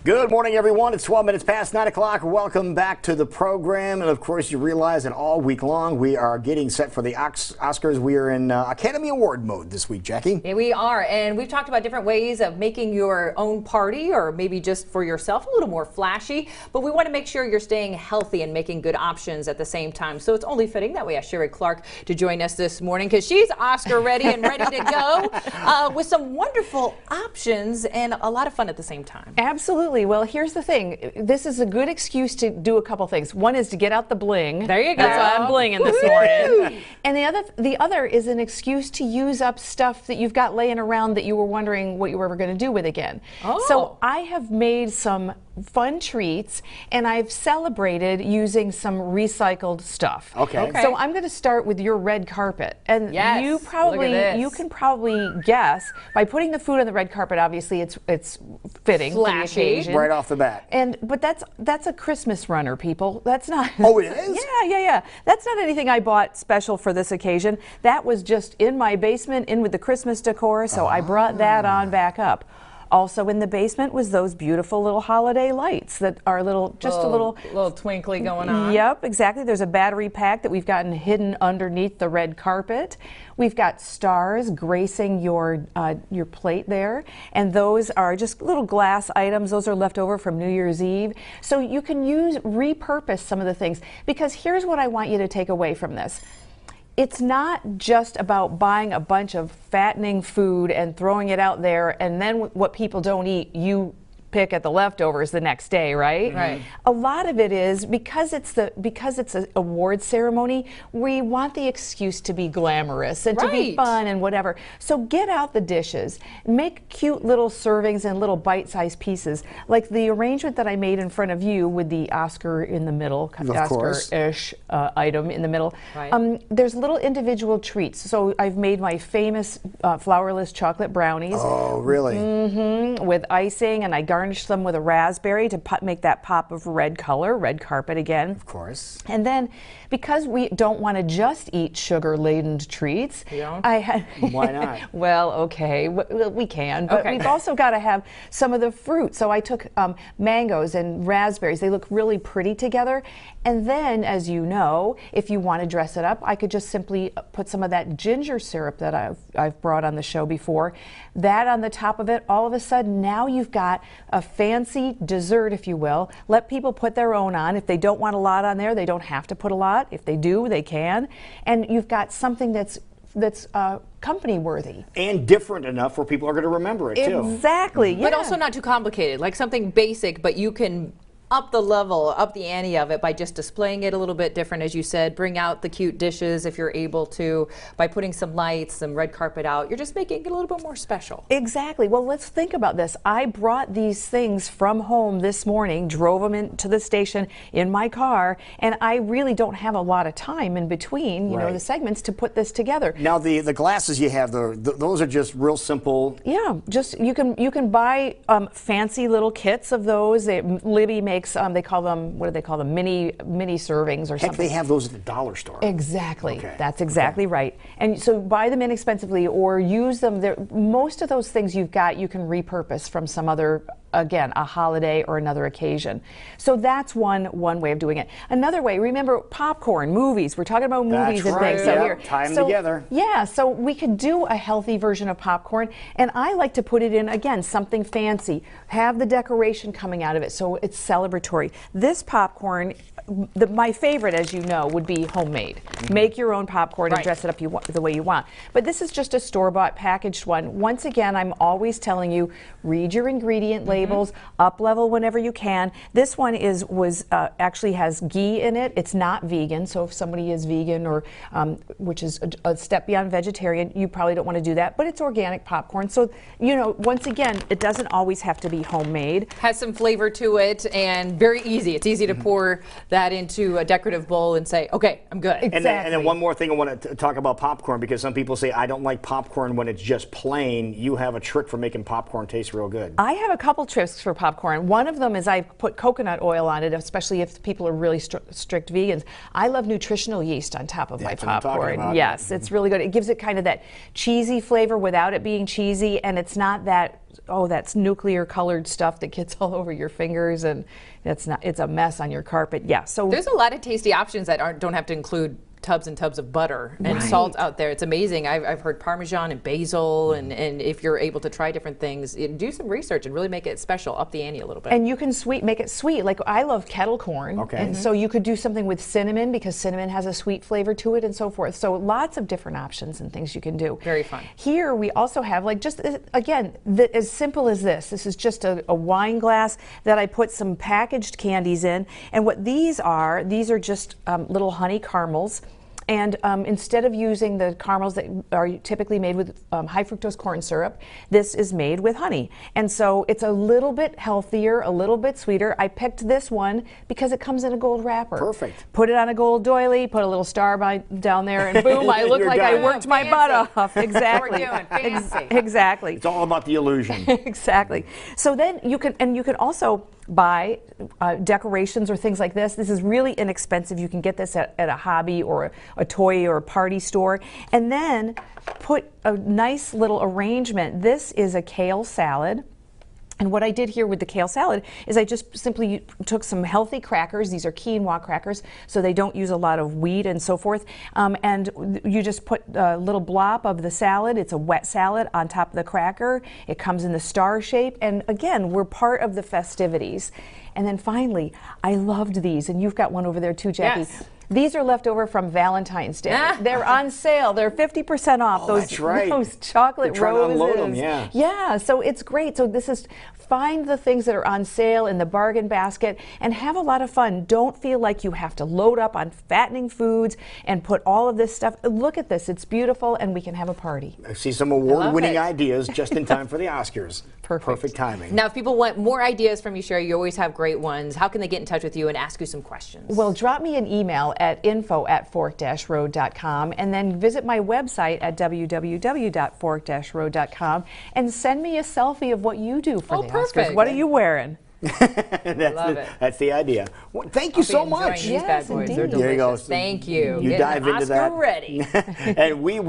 Good morning, everyone. It's 12 minutes past 9 o'clock. Welcome back to the program. And of course, you realize that all week long we are getting set for the Oscars. We are in Academy Award mode this week, Jackie. Yeah, we are. And we've talked about different ways of making your own party, or maybe just for yourself, a little more flashy. But we want to make sure you're staying healthy and making good options at the same time. So it's only fitting that we asked Sheree Clark to join us this morning, because she's Oscar ready and ready to go with some wonderful options and a lot of fun at the same time. Absolutely. Well, here's the thing. This is a good excuse to do a couple things. One is to get out the bling. There you go. That's why I'm blinging this morning. And the other is an excuse to use up stuff that you've got laying around that you were wondering what you were ever going to do with again. Oh. So I have made some fun treats, and I've celebrated using some recycled stuff. Okay. So I'm going to start with your red carpet. And yes, you can probably guess by putting the food on the red carpet. Obviously, it's fitting for the occasion. Right off the bat. But that's a Christmas runner, people. That's not. Oh, it is? Yeah. That's not anything I bought special for this occasion. That was just in my basement, in with the Christmas decor, so I brought that on back up. Also in the basement was those beautiful little holiday lights that are a little twinkly going on. Yep, exactly. There's a battery pack that we've gotten hidden underneath the red carpet. We've got stars gracing your plate there, and those are just little glass items. Those are left over from New Year's Eve. So you can repurpose some of the things, because here's what I want you to take away from this. It's not just about buying a bunch of fattening food and throwing it out there, and then what people don't eat, you pick at the leftovers the next day, right? Right. A lot of it is because it's an award ceremony, we want the excuse to be glamorous and to be fun and whatever. So get out the dishes, make cute little servings and little bite-sized pieces, like the arrangement that I made in front of you with the Oscar in the middle, Oscar-ish item in the middle. Right. There's little individual treats. So I've made my famous flourless chocolate brownies. Oh, really? Mm-hmm. With icing, and I garnish them with a raspberry to make that pop of red color, red carpet again. Of course. And then, because we don't want to just eat sugar-laden treats, Why not? Well, okay, we can, but we've also got to have some of the fruit. So I took mangoes and raspberries. They look really pretty together. And then, as you know, if you want to dress it up, I could just simply put some of that ginger syrup that I've brought on the show before, that on the top of it. All of a sudden, now you've got a fancy dessert, if you will. Let people put their own on. If they don't want a lot on there, they don't have to put a lot. If they do, they can. And you've got something that's company worthy and different enough where people are going to remember it too. Exactly. But also not too complicated, like something basic, but you can up the level, up the ante of it by just displaying it a little bit different, as you said. Bring out the cute dishes if you're able to, by putting some lights, some red carpet out. You're just making it a little bit more special. Exactly. Well, let's think about this. I brought these things from home this morning, drove them into the station in my car, and I really don't have a lot of time in between, you know, the segments to put this together. Now, the glasses you have, those are just real simple. Yeah, just you can buy fancy little kits of those. Libby makes. They call them, what do they call them? Mini servings or something. Heck, they have those at the dollar store. Exactly. Okay. That's exactly right. And so buy them inexpensively or use them. Most of those things you've got, you can repurpose from some other, again, a holiday or another occasion. So that's one way of doing it. Another way, remember popcorn, movies. We're talking about movies and things. So here, tie them together. Yeah, so we could do a healthy version of popcorn, and I like to put it in, again, something fancy. Have the decoration coming out of it, so it's celebratory. This popcorn, my favorite, as you know, would be homemade. Make your own popcorn and dress it up the way you want. But this is just a store-bought packaged one. Once again, I'm always telling you, read your ingredient labels, up level whenever you can. This one actually has ghee in it. It's not vegan, so if somebody is vegan or which is a step beyond vegetarian, you probably don't want to do that. But it's organic popcorn, so you know, once again, it doesn't always have to be homemade. Has some flavor to it and very easy. It's easy to pour that into a decorative bowl and say, okay, I'm good. Exactly. And then one more thing I want to talk about popcorn, because some people say I don't like popcorn when it's just plain. You have a trick for making popcorn taste real good. I have a couple tricks for popcorn. One of them is I put coconut oil on it, especially if people are really strict vegans. I love nutritional yeast on top of my popcorn. Yes, it's really good. It gives it kind of that cheesy flavor without it being cheesy, and it's not that that's nuclear colored stuff that gets all over your fingers, and it's a mess on your carpet. Yeah, so there's a lot of tasty options that don't have to include tubs and tubs of butter and salt out there. It's amazing. I've heard Parmesan and basil, and if you're able to try different things, do some research and really make it special, up the ante a little bit. And you can make it sweet. Like I love kettle corn, and so you could do something with cinnamon, because cinnamon has a sweet flavor to it, and so forth. So lots of different options and things you can do. Very fun. Here we also have, like, just again, as simple as this. This is just a wine glass that I put some packaged candies in, and what these are just little honey caramels. And instead of using the caramels that are typically made with high fructose corn syrup, this is made with honey. And so it's a little bit healthier, a little bit sweeter. I picked this one because it comes in a gold wrapper. Perfect. Put it on a gold doily, put a little star down there, and boom, I look like I worked my butt off. Exactly. We're doing fancy. Exactly. It's all about the illusion. Exactly. So then you can also buy decorations or things like this. This is really inexpensive. You can get this at a hobby or a toy or a party store. And then put a nice little arrangement. This is a kale salad. And what I did here with the kale salad is I just simply took some healthy crackers. These are quinoa crackers, so they don't use a lot of wheat and so forth. And you just put a little blob of the salad. It's a wet salad on top of the cracker. It comes in the star shape. And again, we're part of the festivities. And then finally, I loved these. And you've got one over there too, Jackie. Yes. These are left over from Valentine's Day. They're on sale. They're 50% off. That's right. Those chocolate They're trying to roses. unload them, yeah. Yeah, so it's great. So this is, find the things that are on sale in the bargain basket and have a lot of fun. Don't feel like you have to load up on fattening foods and put all of this stuff. Look at this. It's beautiful, and we can have a party. I see some award-winning ideas just in time for the Oscars. Perfect timing. Now, if people want more ideas from you, Sheree, you always have great ones. How can they get in touch with you and ask you some questions? Well, drop me an email at info@fork-road.com, and then visit my website at www.fork-road.com and send me a selfie of what you do for the perfect. Oscars. What are you wearing? That's the idea. Well, thank you so much. These bad boys. They're indeed. delicious. There you go. Thank you. You Getting dive into Oscar that. ready. And we will.